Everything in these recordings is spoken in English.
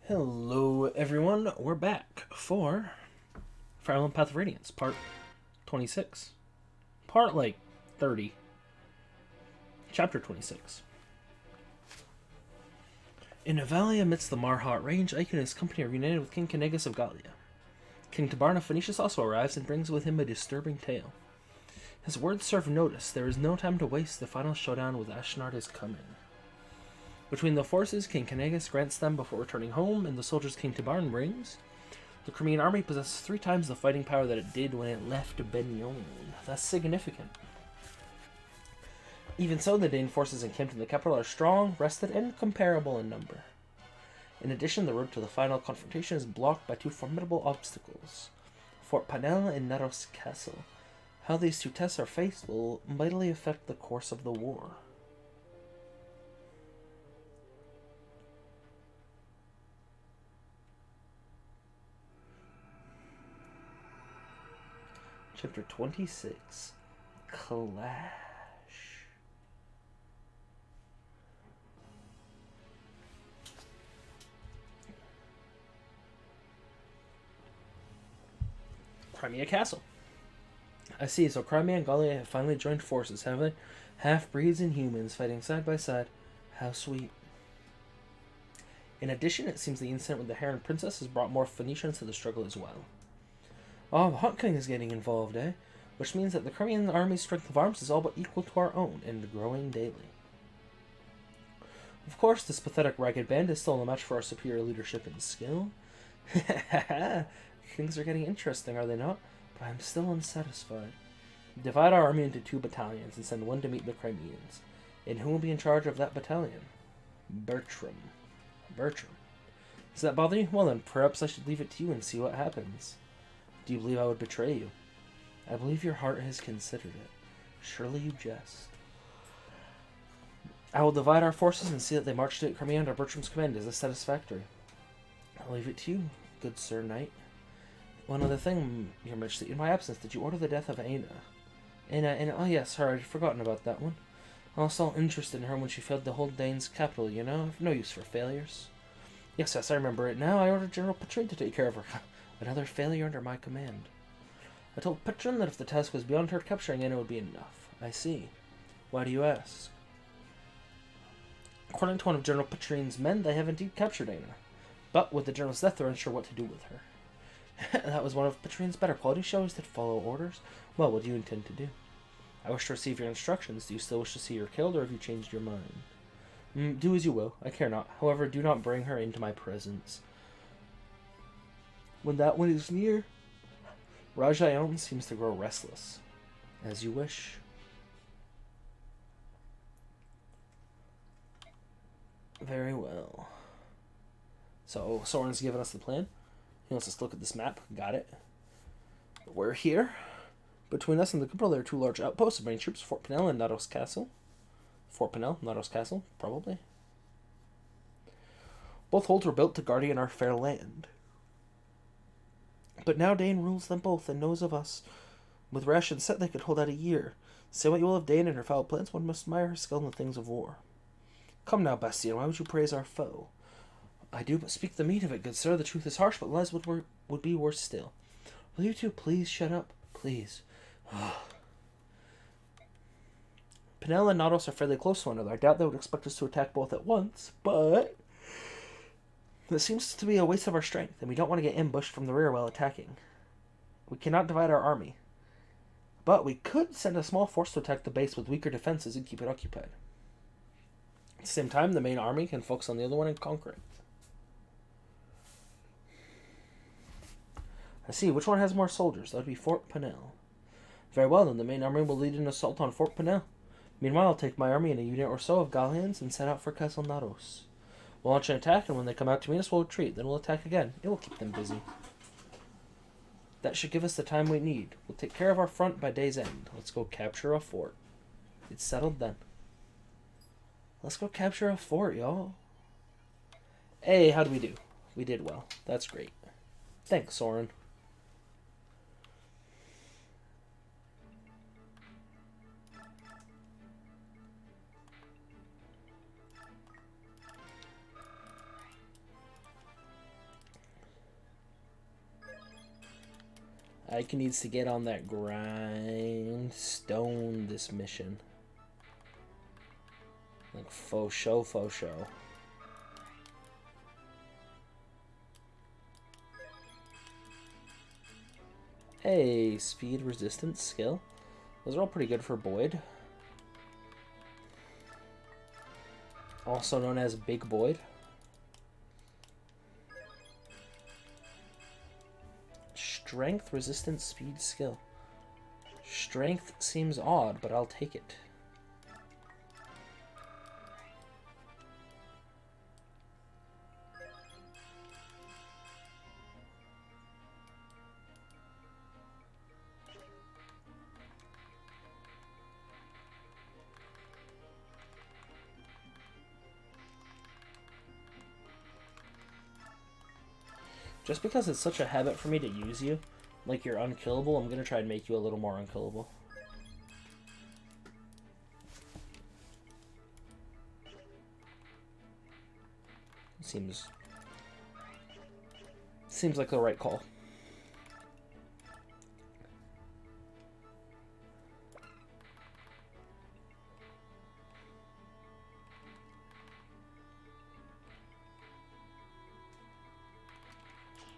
Hello, everyone. We're back for Fire Emblem Path of Radiance, part 26. Part, 30. Chapter 26. In a valley amidst the Marhat range, Ike and his company are reunited with King Canegas of Gallia. King Tabarn of Phoenicius also arrives and brings with him a disturbing tale. His words serve notice. There is no time to waste. The final showdown with Ashnard is coming. Between the forces King Canegas grants them before returning home and the soldiers King Tabarn brings, the Crimean army possesses 3 times the fighting power that it did when it left Benyon. That's significant. Even so, the Dane forces encamped in the capital are strong, rested, and comparable in number. In addition, the road to the final confrontation is blocked by 2 formidable obstacles, Fort Panel and Naros Castle. How these 2 tests are faced will mightily affect the course of the war. Chapter 26, Clash. Crimea Castle. I see, so Crimea and Gallia have finally joined forces, haven't they? Half-breeds and humans fighting side by side. How sweet. In addition, it seems the incident with the Heron Princess has brought more Phoenicians to the struggle as well. Oh, the Hunt King is getting involved, eh? Which means that the Crimean army's strength of arms is all but equal to our own, and growing daily. Of course, this pathetic ragged band is still no match for our superior leadership and skill. Things are getting interesting, are they not? But I'm still unsatisfied. Divide our army into 2 battalions and send one to meet the Crimeans. And who will be in charge of that battalion? Bertram. Bertram. Does that bother you? Well then, perhaps I should leave it to you and see what happens. Do you believe I would betray you? I believe your heart has considered it. Surely you jest. I will divide our forces and see that they march to Crimea under Bertram's command. Is this satisfactory? I'll leave it to you, good Sir Knight. One other thing, Your Majesty. In my absence, did you order the death of Aina? Aina, oh yes, her, I'd forgotten about that one. I lost all interest in her when she failed to hold Dane's capital, you know? I've no use for failures. Yes, I remember it now. I ordered General Petrine to take care of her. Another failure under my command. I told Petrine that if the task was beyond her, capturing Aina would be enough. I see. Why do you ask? According to one of General Petrine's men, they have indeed captured Aina. But with the General's death, they're unsure what to do with her. That was one of Petrine's better quality shows that follow orders. Well, what do you intend to do? I wish to receive your instructions. Do you still wish to see her killed, or have you changed your mind? Do as you will. I care not. However, do not bring her into my presence. When that one is near, Rajayon seems to grow restless. As you wish. Very well. So, Soren's given us the plan. He wants us to look at this map. Got it. We're here. Between us and the capital, there are 2 large outposts of main troops, Fort Panel and Naros Castle. Fort Panel, Naros Castle, probably. Both holds were built to guardian our fair land. But now Dane rules them both and knows of us. With rations set, they could hold out a year. Say what you will of Dane and her foul plans, one must admire her skill in the things of war. Come now, Bastien, why would you praise our foe? I do but speak the meat of it, good sir. The truth is harsh, but lies would be worse still. Will you two please shut up? Please. Penel and Nados are fairly close to one another. I doubt they would expect us to attack both at once, but it seems to be a waste of our strength, and we don't want to get ambushed from the rear while attacking. We cannot divide our army, but we could send a small force to attack the base with weaker defenses and keep it occupied. At the same time, the main army can focus on the other one and conquer it. I see. Which one has more soldiers? That would be Fort Panel. Very well, then the main army will lead an assault on Fort Panel. Meanwhile, I'll take my army and a unit or so of Gallians and set out for Castle Naros. We'll launch an attack, and when they come out to meet us, we'll retreat. Then we'll attack again. It will keep them busy. That should give us the time we need. We'll take care of our front by day's end. Let's go capture a fort. It's settled then. Let's go capture a fort, y'all. Hey, how did we do? We did well. That's great. Thanks, Soren. Ike needs to get on that grindstone this mission. Like, faux show. Hey, speed, resistance, skill. Those are all pretty good for Boyd. Also known as Big Boyd. Strength, resistance, speed, skill. Strength seems odd, but I'll take it. Just because it's such a habit for me to use you, like you're unkillable, I'm gonna try and make you a little more unkillable. Seems like the right call.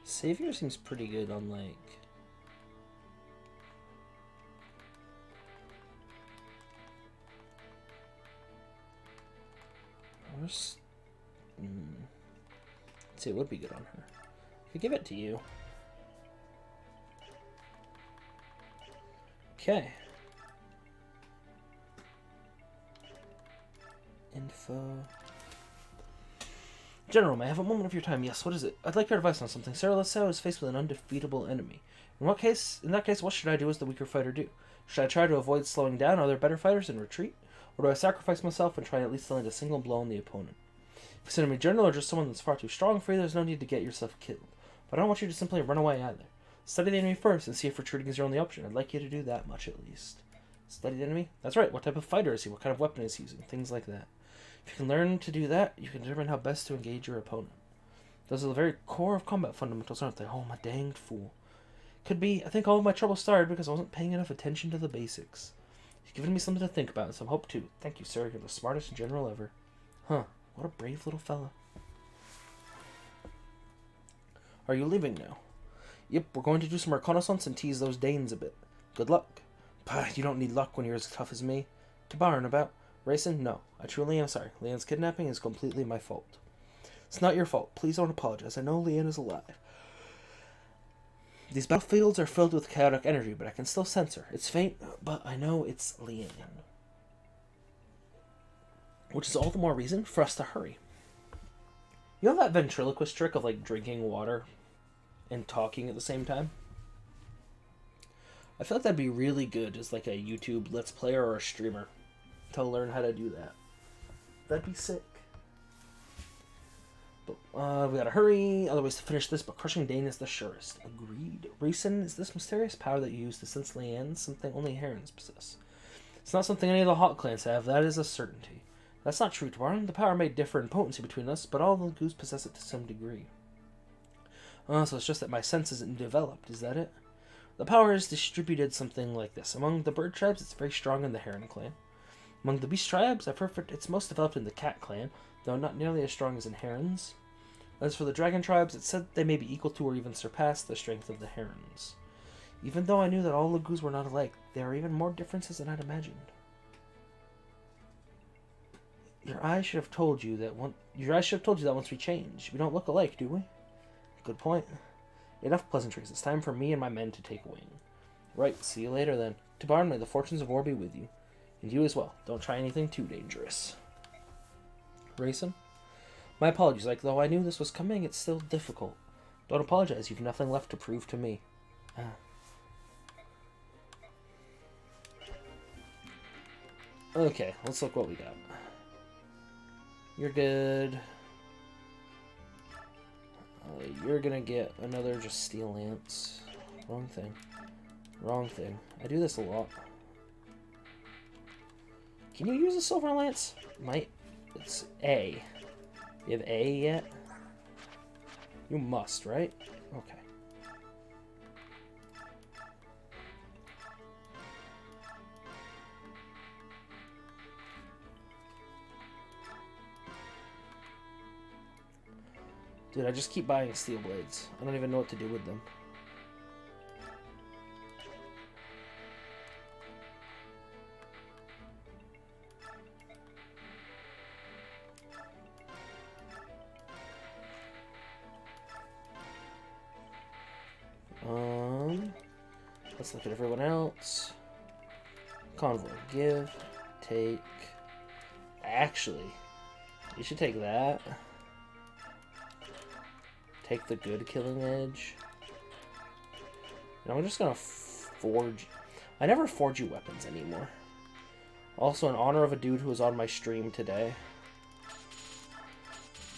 Savior seems pretty good on, like... Where's... Let's see, it would be good on her. I could give it to you. Okay. Info... General, may I have a moment of your time? Yes, what is it? I'd like your advice on something. Sarah, let's say I was faced with an undefeatable enemy. In that case, what should I do as the weaker fighter do? Should I try to avoid slowing down other better fighters and retreat? Or do I sacrifice myself and try at least to land a single blow on the opponent? If it's an enemy general or just someone that's far too strong for you, there's no need to get yourself killed. But I don't want you to simply run away either. Study the enemy first and see if retreating is your only option. I'd like you to do that much at least. Study the enemy? That's right. What type of fighter is he? What kind of weapon is he using? Things like that. If you can learn to do that, you can determine how best to engage your opponent. Those are the very core of combat fundamentals, aren't they? Oh, I'm a danged fool. Could be, I think all of my trouble started because I wasn't paying enough attention to the basics. You've given me something to think about and some hope too. Thank you, sir. You're the smartest general ever. Huh. What a brave little fella. Are you leaving now? Yep, we're going to do some reconnaissance and tease those Danes a bit. Good luck. Pah, you don't need luck when you're as tough as me. To barn about. Rayson, no. I truly am sorry. Leanne's kidnapping is completely my fault. It's not your fault. Please don't apologize. I know Leanne is alive. These battlefields are filled with chaotic energy, but I can still sense her. It's faint, but I know it's Leanne. Which is all the more reason for us to hurry. You know that ventriloquist trick of, like, drinking water and talking at the same time? I feel like that'd be really good as, like, a YouTube Let's Player or a streamer to learn how to do that. That'd be sick. But we gotta hurry. Other ways to finish this, but crushing Dane is the surest. Agreed. Rayson, is this mysterious power that you use to sense Leanne something only Herons possess? It's not something any of the Hawk clans have. That is a certainty. That's not true, Tabaran. The power may differ in potency between us, but all the Goose possess it to some degree. So it's just that my sense isn't developed. Is that it? The power is distributed something like this. Among the bird tribes, it's very strong in the Heron clan. Among the beast tribes, I've heard it's most developed in the Cat clan, though not nearly as strong as in Herons. As for the dragon tribes, it's said they may be equal to or even surpass the strength of the Herons. Even though I knew that all Lagoos were not alike, there are even more differences than I'd imagined. Your eyes should have told you that once we change. We don't look alike, do we? Good point. Enough pleasantries. It's time for me and my men to take wing. Right, see you later then. Tabarn, may the fortunes of war be with you. And you as well. Don't try anything too dangerous. Rayson? My apologies. Like, though I knew this was coming, it's still difficult. Don't apologize. You've nothing left to prove to me. Okay, let's look what we got. You're good. You're gonna get another just steel lance. Wrong thing. Wrong thing. I do this a lot. Can you use a silver lance? Might. It's A. You have A yet? You must, right? Okay. Dude, I just keep buying steel blades. I don't even know what to do with them. Let's look at everyone else. Convoy, give, take. Actually, you should take that. Take the good killing edge. And I'm just gonna forge. I never forge you weapons anymore. Also, in honor of a dude who was on my stream today,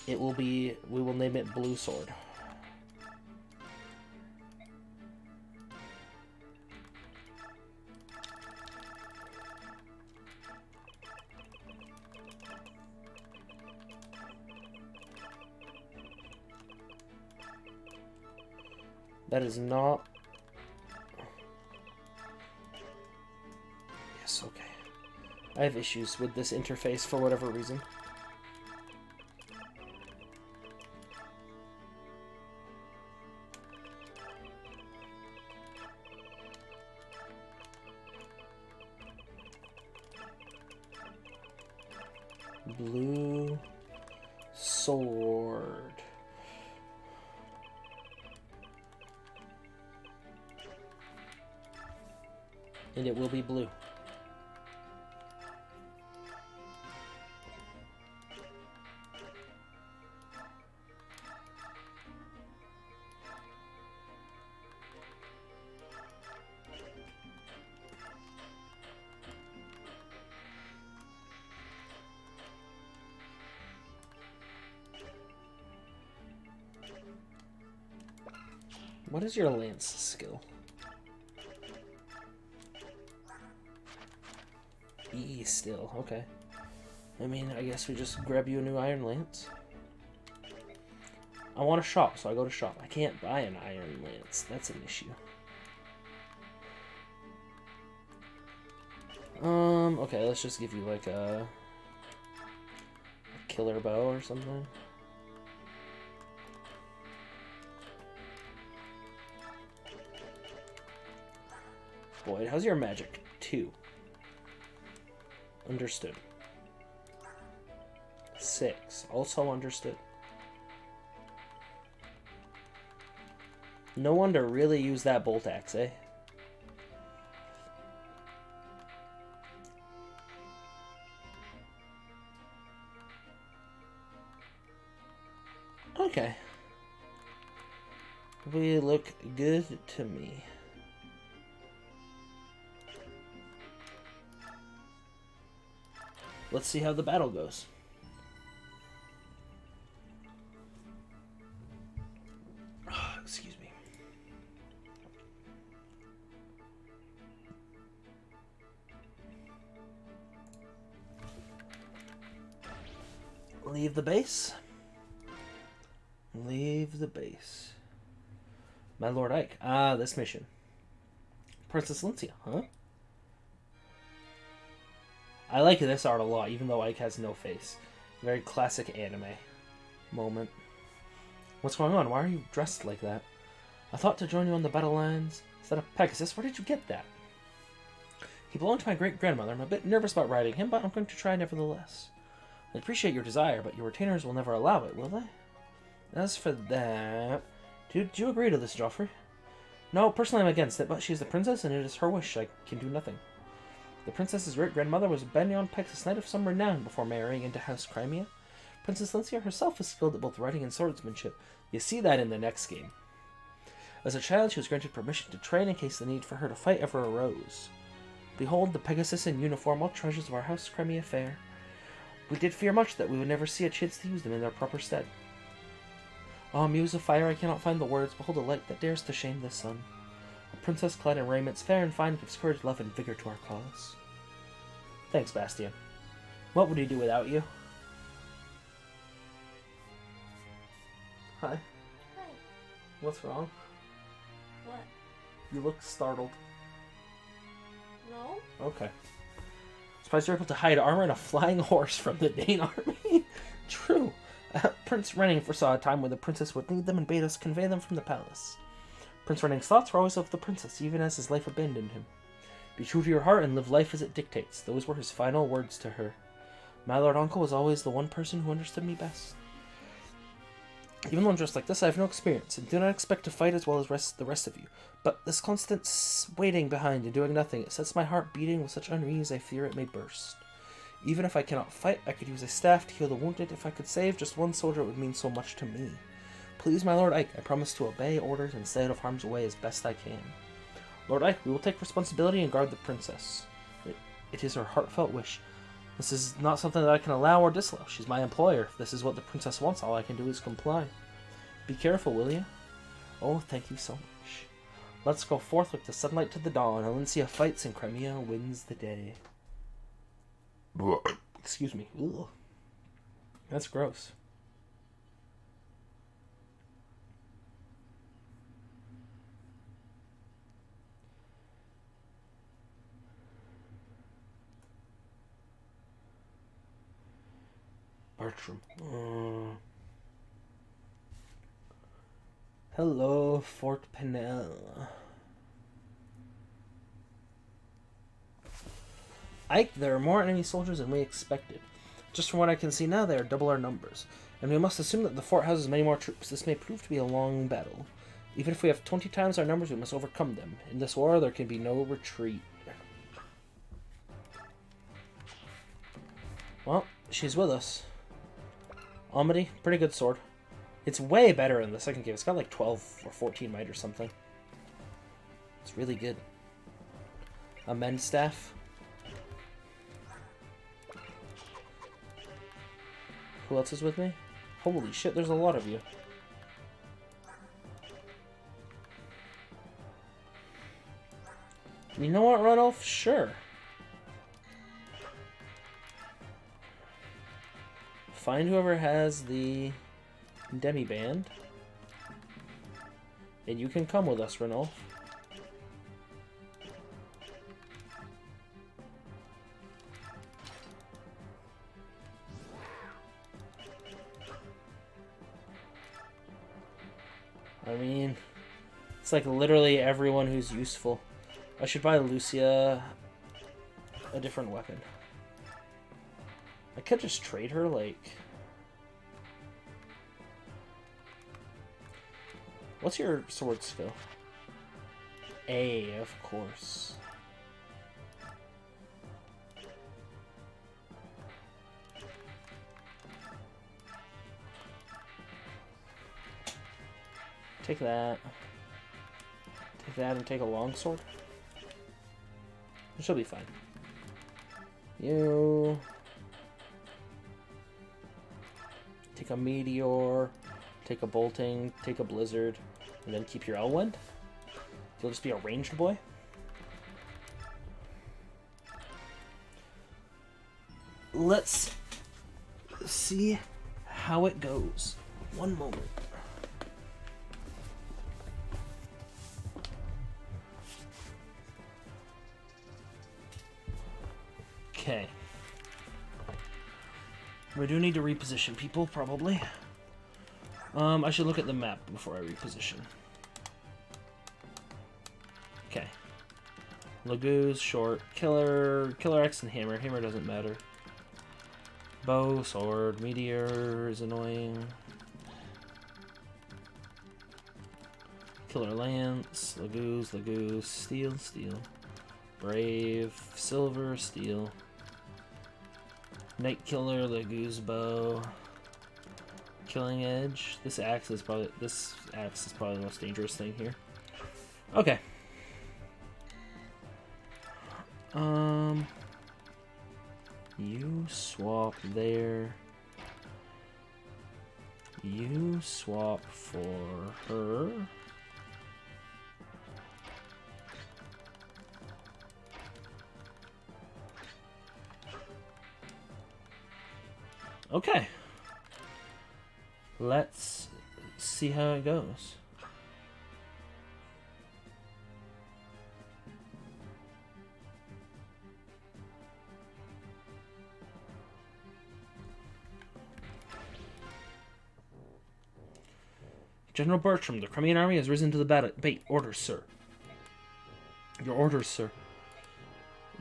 it will be. We will name it Blue Sword. That is not... Yes, okay. I have issues with this interface for whatever reason. Blue sword. And it will be blue. What is your lance skill? E still, okay. I mean, I guess we just grab you a new iron lance. I want a shop, so I go to shop. I can't buy an iron lance. That's an issue. Okay, let's just give you like a killer bow or something. Boyd, how's your magic? 2. Understood. 6. Also understood. No one to really use that bolt axe, eh? Okay. We look good to me. Let's see how the battle goes. Excuse me. Leave the base. Leave the base. My Lord Ike. Ah, this mission. Princess Lincia, huh? I like this art a lot, even though Ike has no face. Very classic anime moment. What's going on? Why are you dressed like that? I thought to join you on the battle lines. Is that a Pegasus? Where did you get that? He belonged to my great-grandmother. I'm a bit nervous about riding him, but I'm going to try nevertheless. I appreciate your desire, but your retainers will never allow it, will they? As for that... Do you agree to this, Joffrey? No, personally I'm against it, but she's the princess, and it is her wish. I can do nothing. The princess's great-grandmother was Benyon Pegasus, knight of some renown before marrying into House Crimea. Princess Lincia herself is skilled at both riding and swordsmanship. You see that in the next game. As a child, she was granted permission to train in case the need for her to fight ever arose. Behold, the Pegasus in uniform, all treasures of our House Crimea fair. We did fear much that we would never see a chance to use them in their proper stead. Ah, muse of fire, I cannot find the words. Behold a light that dares to shame the sun. A princess clad in raiments fair and fine gives courage, love, and vigor to our cause. Thanks, Bastian. What would he do without you? Hi. Hi. What's wrong? What? You look startled. No? Okay. Surprised you're able to hide armor and a flying horse from the Dane army. True. Prince Renning foresaw a time when the princess would need them and bade us convey them from the palace. Prince Renning's thoughts were always of the princess, even as his life abandoned him. Be true to your heart and live life as it dictates. Those were his final words to her. My lord uncle was always the one person who understood me best. Even though I'm dressed like this, I have no experience, and do not expect to fight as well as the rest of you. But this constant waiting behind and doing nothing, it sets my heart beating with such unease I fear it may burst. Even if I cannot fight, I could use a staff to heal the wounded. If I could save just one soldier, it would mean so much to me. Please, my Lord Ike, I promise to obey orders and stay out of harm's way as best I can. Lord Ike, we will take responsibility and guard the princess. It is her heartfelt wish. This is not something that I can allow or disallow. She's my employer. If this is what the princess wants, all I can do is comply. Be careful, will you? Oh, thank you so much. Let's go forth like the sunlight to the dawn. Alencia fights and Crimea wins the day. Excuse me. Ugh. That's gross. Bertram. Hello, Fort Pinel. Ike, there are more enemy soldiers than we expected. Just from what I can see now, they are double our numbers. And we must assume that the fort houses many more troops. This may prove to be a long battle. Even if we have 20 times our numbers, we must overcome them. In this war, there can be no retreat. Well, she's with us. Amity, pretty good sword. It's way better in the second game. It's got like 12 or 14 might or something. It's really good. A men's staff. Who else is with me? Holy shit, there's a lot of you. You know what, Ranulph? Sure. Find whoever has the demi-band. And you can come with us, Ranulph. I mean, it's like literally everyone who's useful. I should buy Lucia a different weapon. I could just trade her, like... What's your sword skill? A, of course. Take that. Take that and take a longsword. She'll be fine. You... Take a meteor, take a bolting, take a blizzard, and then keep your Elwind. You'll just be a ranged boy. Let's see how it goes. One moment. Okay. We do need to reposition people, probably. I should look at the map before I reposition. Okay. Lagoo's short. Killer X and Hammer. Hammer doesn't matter. Bow, sword, meteor is annoying. Killer Lance, Lagoo's, steel. Brave, silver, steel. Night Killer, Lagoo's bow. Killing Edge. This axe is probably the most dangerous thing here. Okay. You swap there. You swap for her. Okay. Let's see how it goes. General Bertram, the Crimean army has risen to the battle. Bait, orders, sir. Your orders, sir.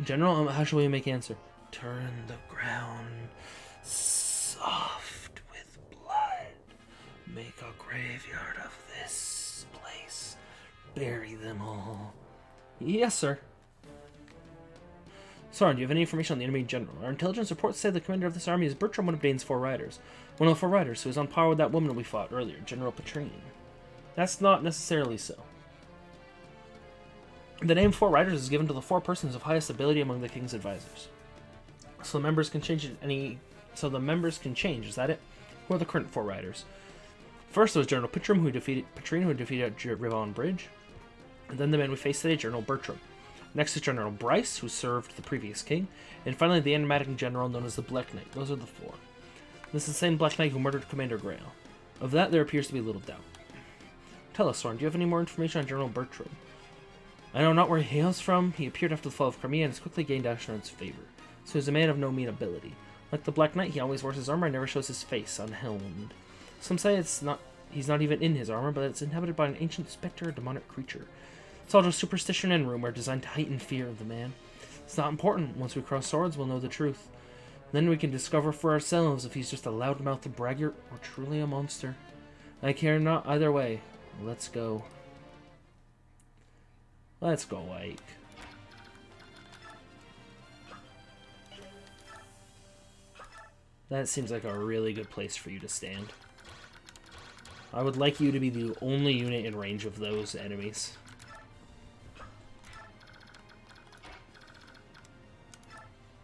General, how shall we make answer? Turn the ground soft with blood. Make a graveyard of this place. Bury them all. Yes, sir. Soren, do you have any information on the enemy general? Our intelligence reports say the commander of this army is Bertram, one of Dane's 4 riders. One of the 4 riders who is on par with that woman we fought earlier, General Petrine. That's not necessarily so. The name 4 riders is given to the 4 persons of highest ability among the king's advisors. So the members can change is that it? Who are the current 4 riders? First was General Petrine, who defeated Rivon Bridge. And then the man we faced today, General Bertram. Next is General Bryce, who served the previous king. And finally, the enigmatic general known as the Black Knight. Those are the 4. This is the same Black Knight who murdered Commander Grail. Of that, there appears to be little doubt. Tell us, Soren, do you have any more information on General Bertram? I know not where he hails from. He appeared after the fall of Crimea and has quickly gained Ashnard's favor. So he's a man of no mean ability. Like the Black Knight, he always wears his armor and never shows his face unhelmed. Some say he's not even in his armor, but it's inhabited by an ancient specter or demonic creature. It's all just superstition and rumor designed to heighten fear of the man. It's not important. Once we cross swords, we'll know the truth. Then we can discover for ourselves if he's just a loudmouthed braggart or truly a monster. I care not either way. Let's go. Let's go, Ike. That seems like a really good place for you to stand. I would like you to be the only unit in range of those enemies.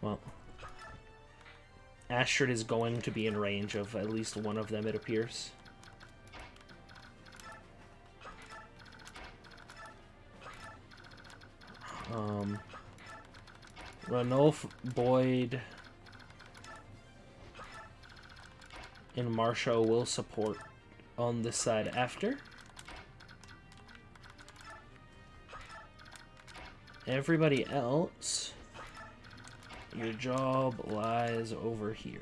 Well, Astrid is going to be in range of at least one of them, it appears. Ranulf, Boyd, and Marsha will support on this side after. Everybody else, your job lies over here.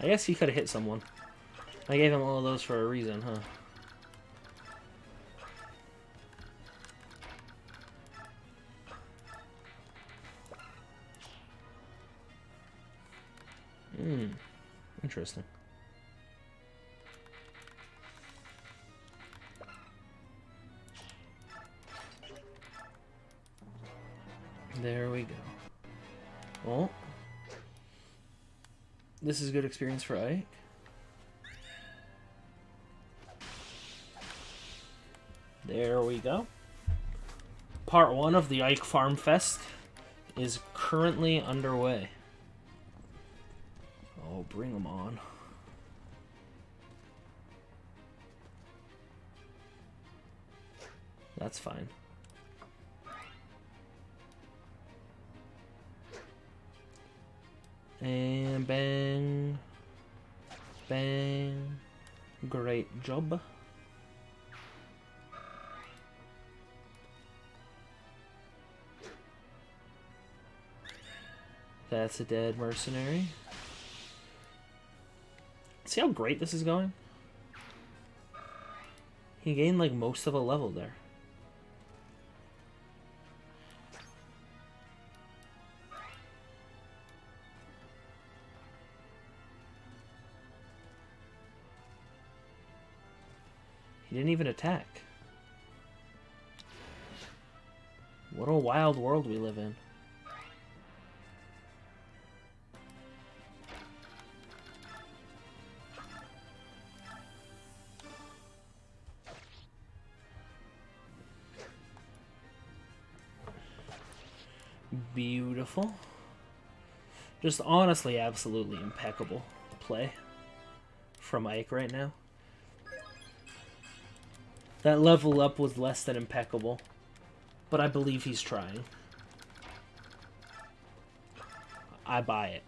I guess he could have hit someone. I gave him all of those for a reason, huh? Interesting. There we go. Well, this is a good experience for Ike. There we go. Part 1 of the Ike Farm Fest is currently underway. Oh, bring them on. That's fine. And bang. Bang. Great job. That's a dead mercenary. See how great this is going? He gained like most of a level there. He didn't even attack. What a wild world we live in. Beautiful. Just honestly, absolutely impeccable play from Ike right now. That level up was less than impeccable, but I believe he's trying. I buy it.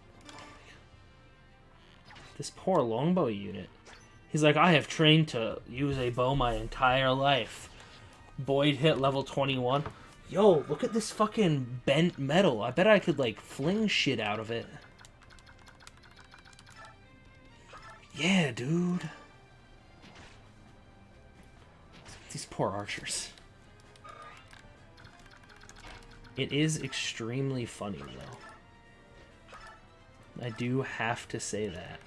This poor longbow unit. He's like, I have trained to use a bow my entire life. Boyd hit level 21. Yo, look at this fucking bent metal. I bet I could, like, fling shit out of it. Yeah, dude. These poor archers. It is extremely funny, though. I do have to say that.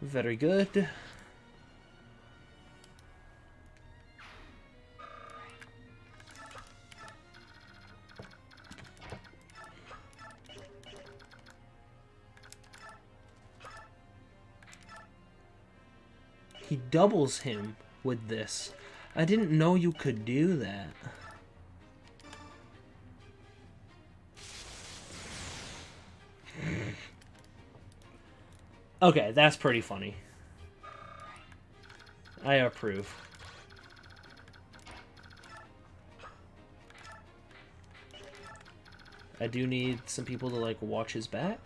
Very good. He doubles him with this. I didn't know you could do that. Okay, that's pretty funny. I approve. I do need some people to, like, watch his back.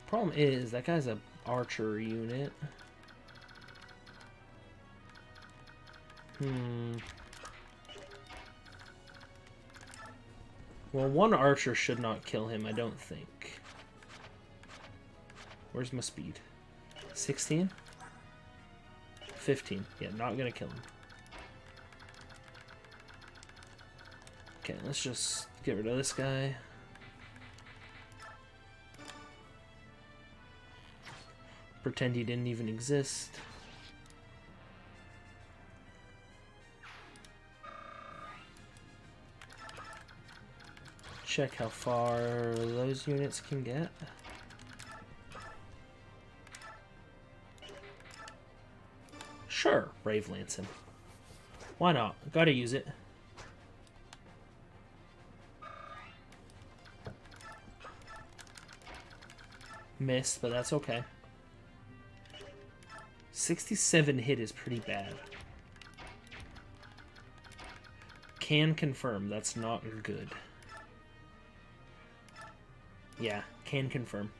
Problem is, that guy's a archer unit. Well, one archer should not kill him, I don't think. Where's my speed? 16? 15. Yeah, not gonna kill him. Okay, let's just get rid of this guy. Pretend he didn't even exist. Check how far those units can get. Sure, Brave Lance him. Why not? Gotta use it. Missed, but that's okay. 67 hit is pretty bad. Can confirm that's not good. Yeah, can confirm.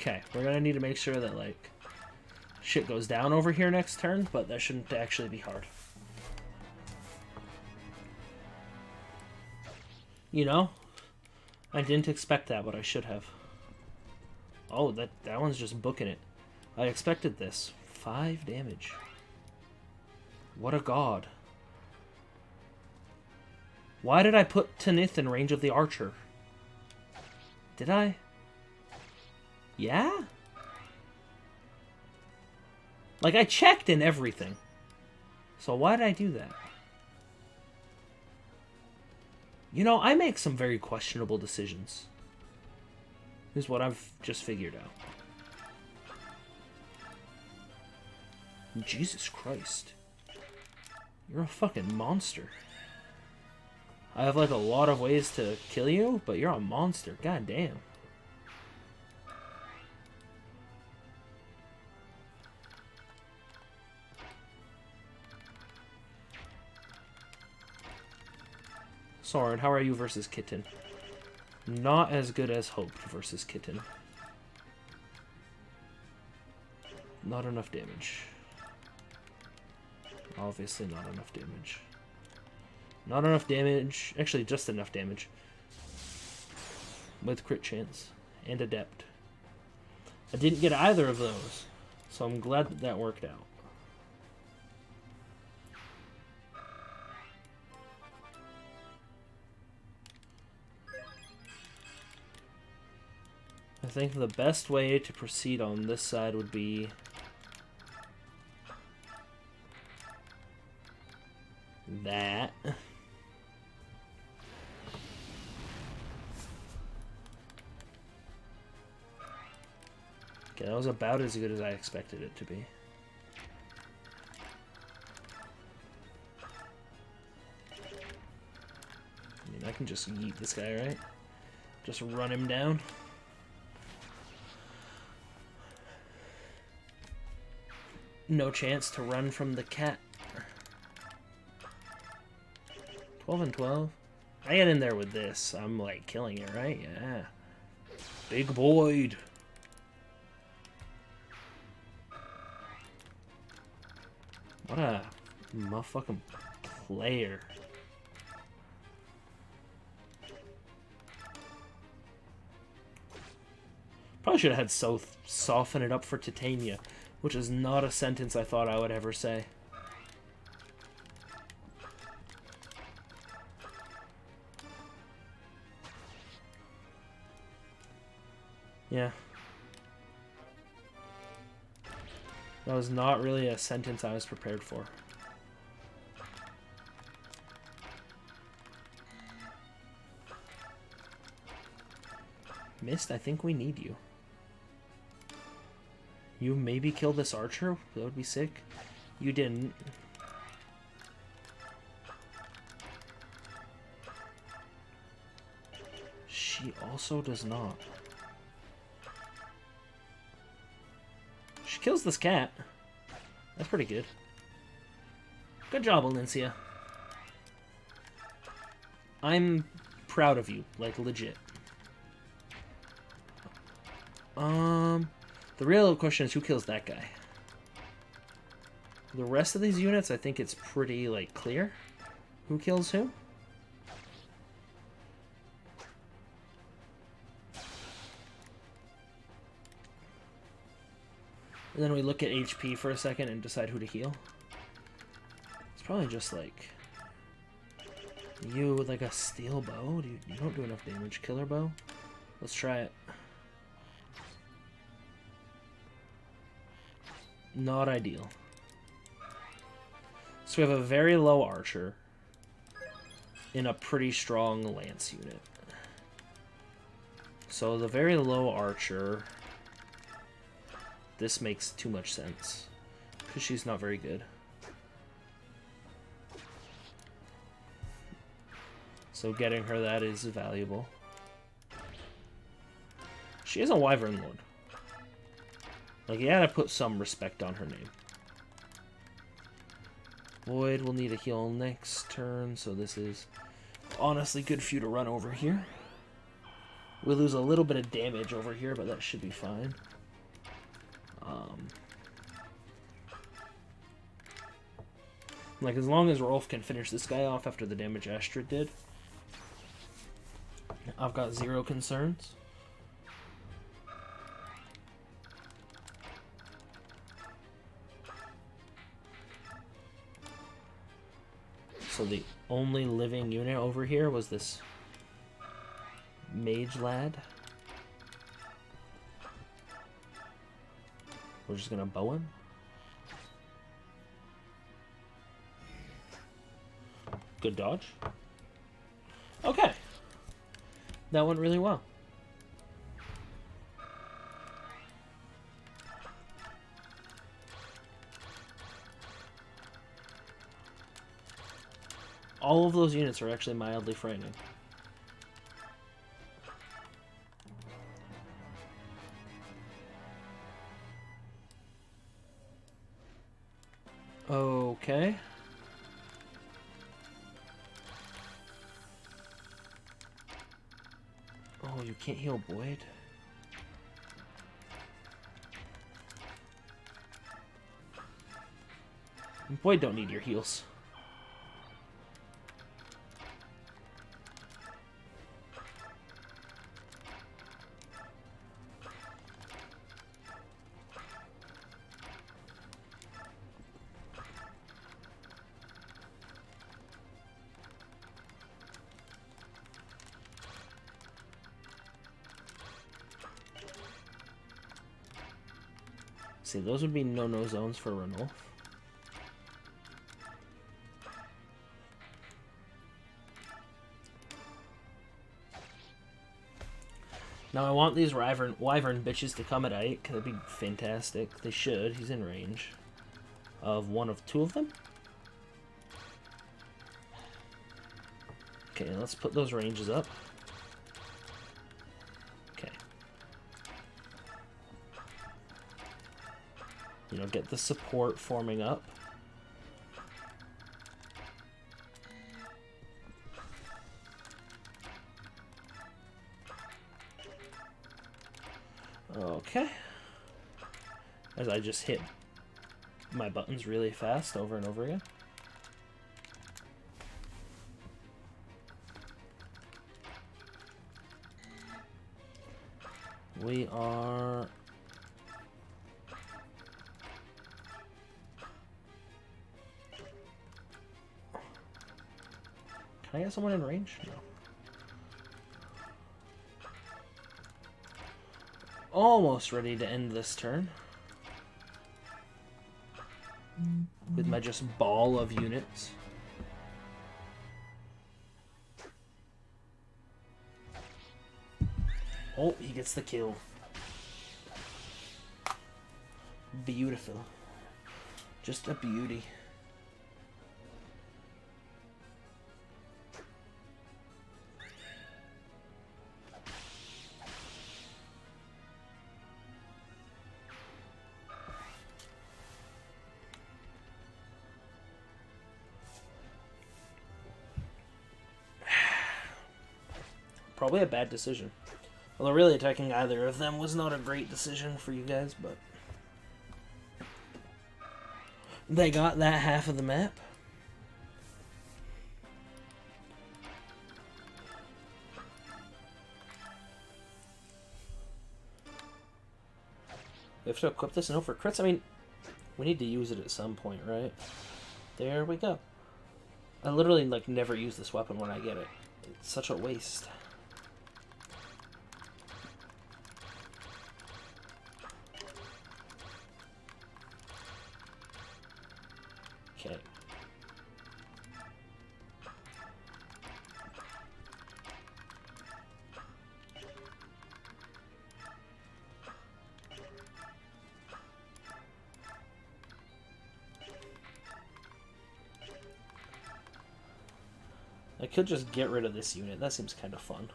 Okay, we're gonna need to make sure that, like, shit goes down over here next turn, but that shouldn't actually be hard. You know? I didn't expect that, but I should have. Oh, that one's just booking it. I expected this. 5 damage. What a god. Why did I put Tanith in range of the archer? Did I? Yeah? Like, I checked and everything. So why did I do that? You know, I make some very questionable decisions. Is what I've just figured out. Jesus Christ. You're a fucking monster. I have, like, a lot of ways to kill you, but you're a monster. God damn. Soren, how are you versus Kitten? Not as good as hoped versus Kitten. Not enough damage. Obviously not enough damage. Not enough damage. Actually, just enough damage. With crit chance. And adept. I didn't get either of those. So I'm glad that that worked out. I think the best way to proceed on this side would be that. Okay, that was about as good as I expected it to be. I mean, I can just yeet this guy, right? Just run him down. No chance to run from the cat. 12 and 12. I get in there with this. I'm like killing it, right? Yeah. Big Boyd. What a motherfucking player. Probably should have had soften it up for Titania, which is not a sentence I thought I would ever say. Yeah. That was not really a sentence I was prepared for. Mist, I think we need you. You maybe kill this archer? That would be sick. You didn't. She also does not. She kills this cat. That's pretty good. Good job, Alencia. I'm proud of you, like legit. The real question is who kills that guy. The rest of these units, I think it's pretty, like, clear who kills who. And then we look at HP for a second and decide who to heal. It's probably just, like, you with, like, a steel bow. You don't do enough damage. Killer bow? Let's try it. Not ideal. So we have a very low archer in a pretty strong lance unit. So the very low archer, this makes too much sense because she's not very good. So getting her that is valuable. She is a Wyvern Lord. Like, you gotta put some respect on her name. Void will need a heal next turn, so this is honestly good for you to run over here. We lose a little bit of damage over here, but that should be fine. Like, as long as Rolf can finish this guy off after the damage Astrid did, I've got zero concerns. So the only living unit over here was this mage lad. We're just gonna bow him. Good dodge. Okay. That went really well. All of those units are actually mildly frightening. Okay. Oh, you can't heal Boyd? Boyd don't need your heals. see, those would be no-no zones for Ranulf. Now I want these Wyvern bitches to come at Ike. That'd be fantastic. They should. He's in range of one of two of them. Okay, let's put those ranges up. Okay. You know, get the support forming up. Okay. As I just hit my buttons really fast over and over again. We are... Can I get someone in range? No. Almost ready to end this turn. With my just ball of units. Oh, he gets the kill. Beautiful. Just a beauty. Probably a bad decision. Although really attacking either of them was not a great decision for you guys, but... They got that half of the map. We have to equip this and hope for crits. I mean, we need to use it at some point, right? There we go. I literally, like, never use this weapon when I get it. It's such a waste. Okay. I could just get rid of this unit. That seems kind of fun.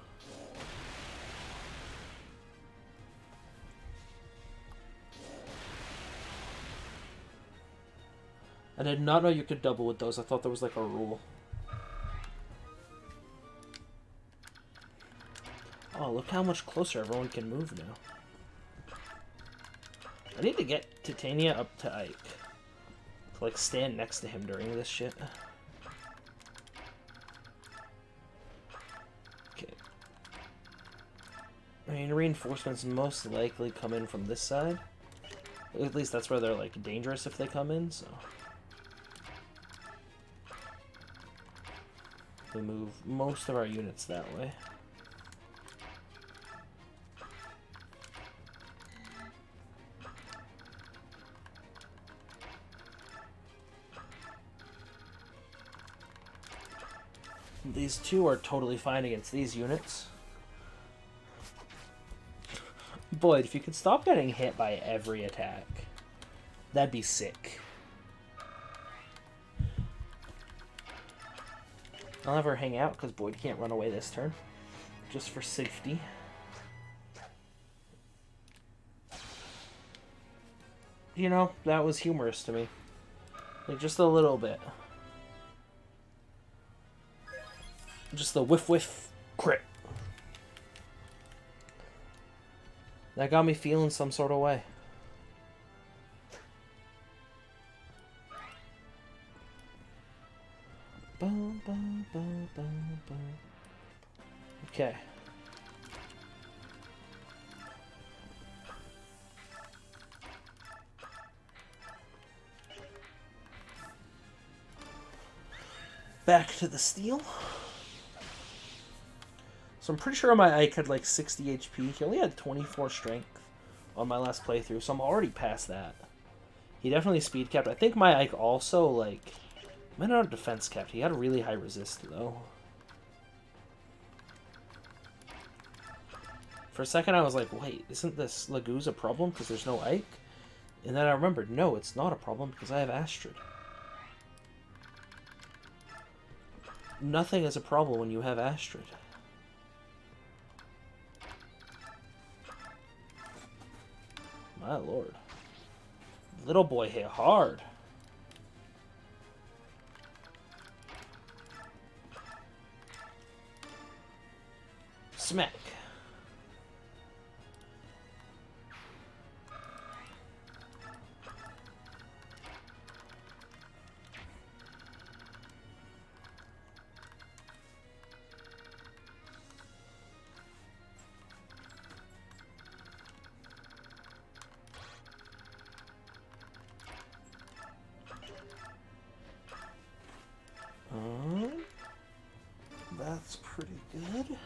I did not know you could double with those. I thought there was like a rule. Oh, look how much closer everyone can move now. I need to get Titania up to Ike. To like stand next to him during this shit. Okay. I mean, reinforcements most likely come in from this side. At least that's where they're like dangerous if they come in, so. We move most of our units that way. These two are totally fine against these units. Boyd, if you could stop getting hit by every attack, that'd be sick. I'll have her hang out because Boyd can't run away this turn. Just for safety. You know, that was humorous to me. Like, just a little bit. Just the whiff whiff crit. That got me feeling some sort of way. Okay. Back to the steel. So I'm pretty sure my Ike had like 60 HP. He only had 24 strength on my last playthrough, so I'm already past that. He definitely speed capped. I think my Ike also, like... might not have defense capped. He had a really high resist, though. For a second, I was like, wait, isn't this Laguz a problem because there's no Ike? And then I remembered, no, it's not a problem because I have Astrid. Nothing is a problem when you have Astrid. My lord. Little boy hit hard. Smack. That's pretty good.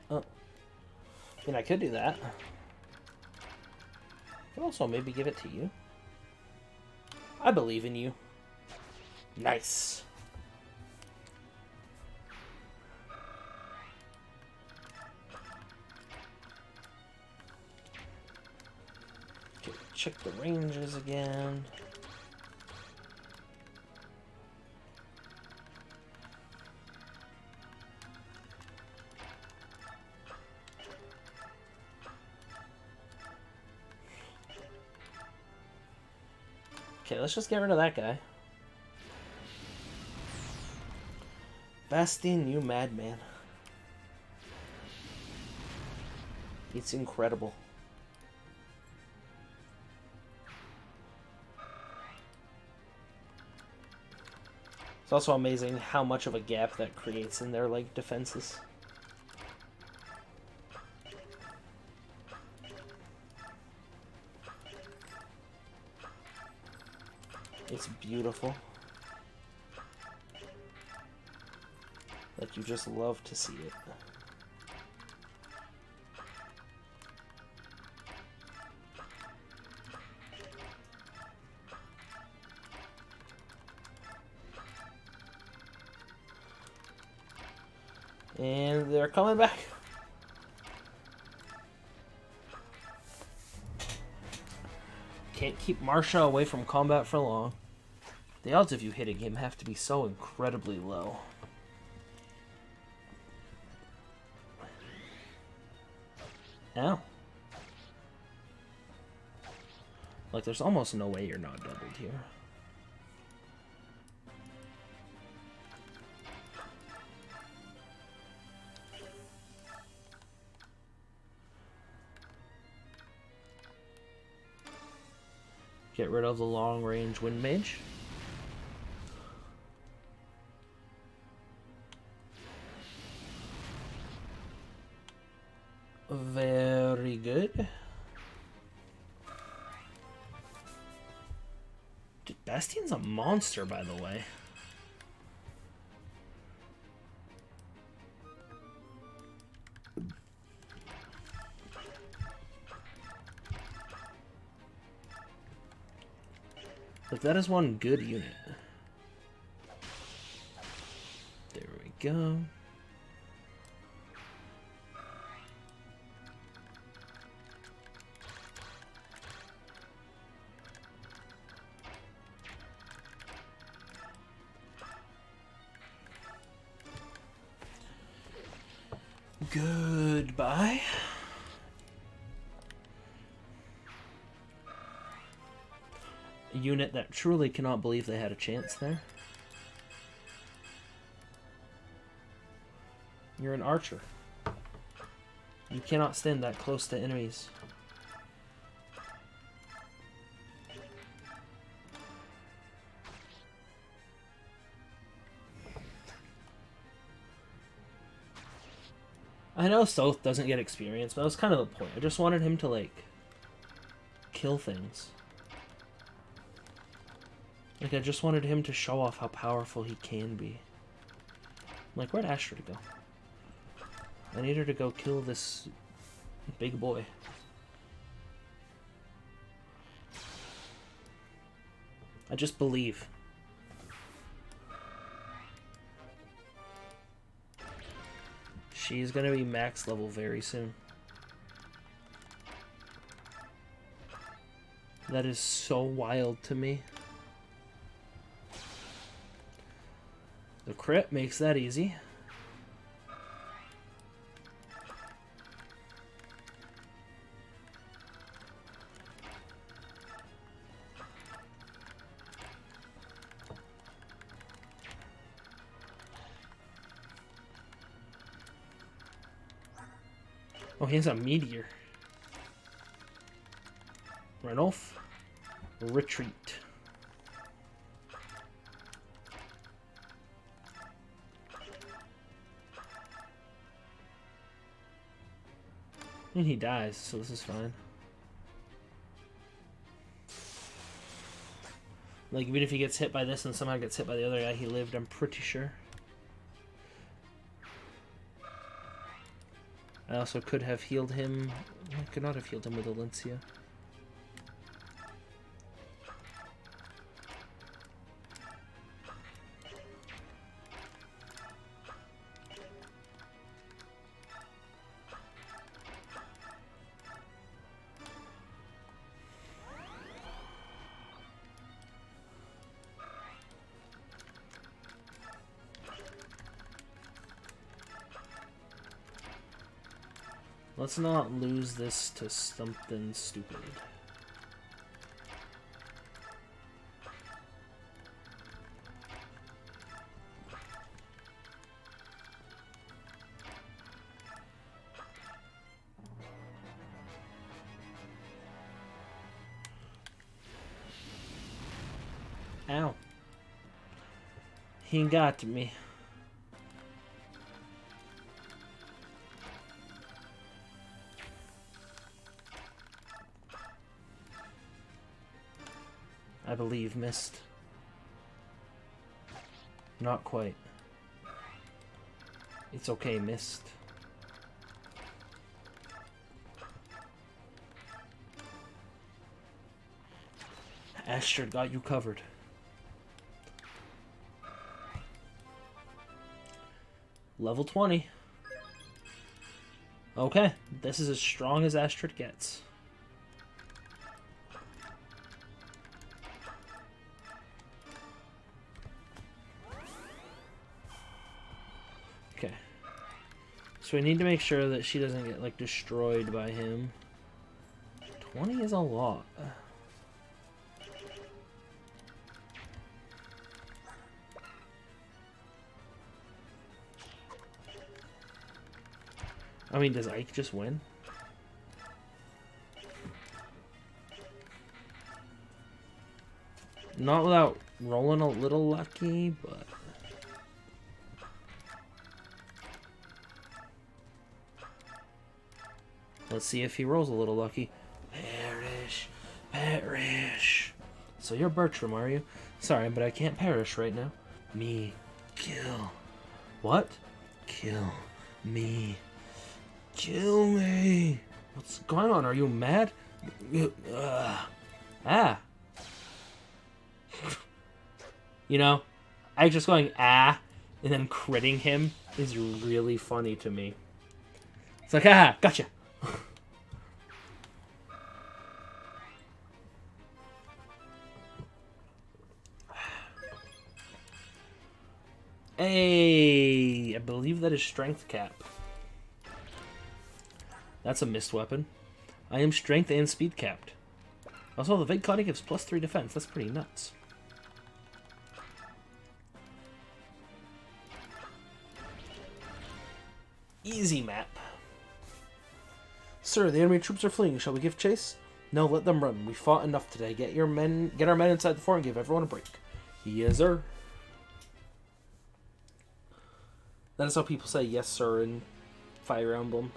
Oh. I mean, I could do that. I could also maybe give it to you. I believe in you. Nice. Okay, check the ranges again. Okay, let's just get rid of that guy. Bastien, you madman. It's incredible. It's also amazing how much of a gap that creates in their, like, defenses. It's beautiful. Like, you just love to see it. And they're coming back. Can't keep Marsha away from combat for long. The odds of you hitting him have to be so incredibly low. Ow. Like, there's almost no way you're not doubled here. Get rid of the long-range Wind Mage. Very good. Dude, Bastien's a monster, by the way. Like, that is one good unit. There we go. Goodbye. A unit that truly cannot believe they had a chance there. You're an archer. You cannot stand that close to enemies. I know Soth doesn't get experience, but that was kind of the point. I just wanted him to, like, kill things. Like, I just wanted him to show off how powerful he can be. Like, where'd Astrid go? I need her to go kill this big boy. I just believe. She's gonna be max level very soon. That is so wild to me. The crit makes that easy. Oh, he has a meteor. Run off. Retreat. And he dies, so this is fine. Like, even if he gets hit by this and somehow gets hit by the other guy, he lived, I'm pretty sure. I also could have healed him. I could not have healed him with Alencia. Let's not lose this to something stupid. Ow. He got me. I believe, missed. Not quite. It's okay, missed. Astrid got you covered. Level 20. Okay, this is as strong as Astrid gets. Okay. So we need to make sure that she doesn't get, like, destroyed by him. 20 is a lot. I mean, does Ike just win? Not without rolling a little lucky, but... Let's see if he rolls a little lucky. Perish. Perish. So you're Bertram, are you? Sorry, but I can't perish right now. Me. Kill. What? Kill me. Kill me. What's going on? Are you mad? Ah. You know, I just going ah and then critting him is really funny to me. It's like, ah, gotcha. Hey, I believe that is strength cap. That's a missed weapon. I am strength and speed capped. Also, the Vague Clouding gives +3 defense. That's pretty nuts. Easy map. Sir, the enemy troops are fleeing. Shall we give chase? No, let them run. We fought enough today. Get our men inside the fort and give everyone a break. Yes, sir. That is how people say yes, sir, in Fire Emblem.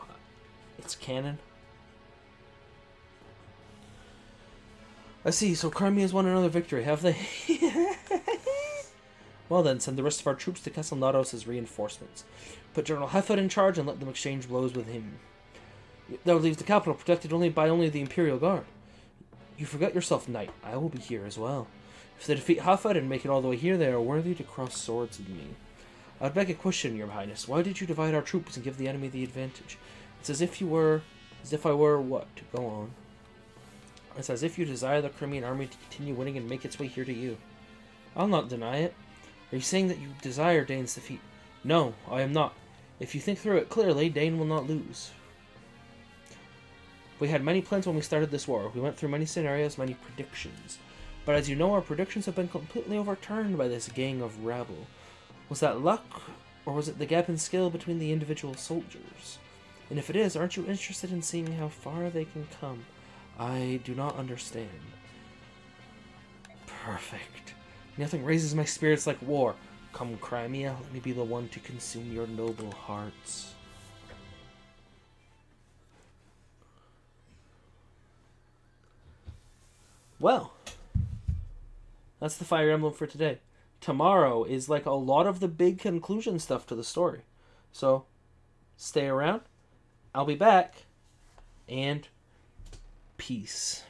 It's canon. I see, so Crimea's won another victory, have they? Well then, send the rest of our troops to Castle Nados as reinforcements. Put General Heffet in charge and let them exchange blows with him. That would leave the capital protected only by the Imperial Guard. You forgot yourself, knight. I will be here as well. If they defeat Heffet and make it all the way here, they are worthy to cross swords with me. I would beg a question, Your Highness. Why did you divide our troops and give the enemy the advantage? It's as if I were what? Go on. It's as if you desire the Crimean army to continue winning and make its way here to you. I'll not deny it. Are you saying that you desire Dane's defeat? No, I am not. If you think through it clearly, Dane will not lose. We had many plans when we started this war. We went through many scenarios, many predictions. But as you know, our predictions have been completely overturned by this gang of rabble. Was that luck, or was it the gap in skill between the individual soldiers? And if it is, aren't you interested in seeing how far they can come? I do not understand. Perfect. Nothing raises my spirits like war. Come, Crimea, let me be the one to consume your noble hearts. Well, that's the Fire Emblem for today. Tomorrow is like a lot of the big conclusion stuff to the story. So, stay around. I'll be back. And peace.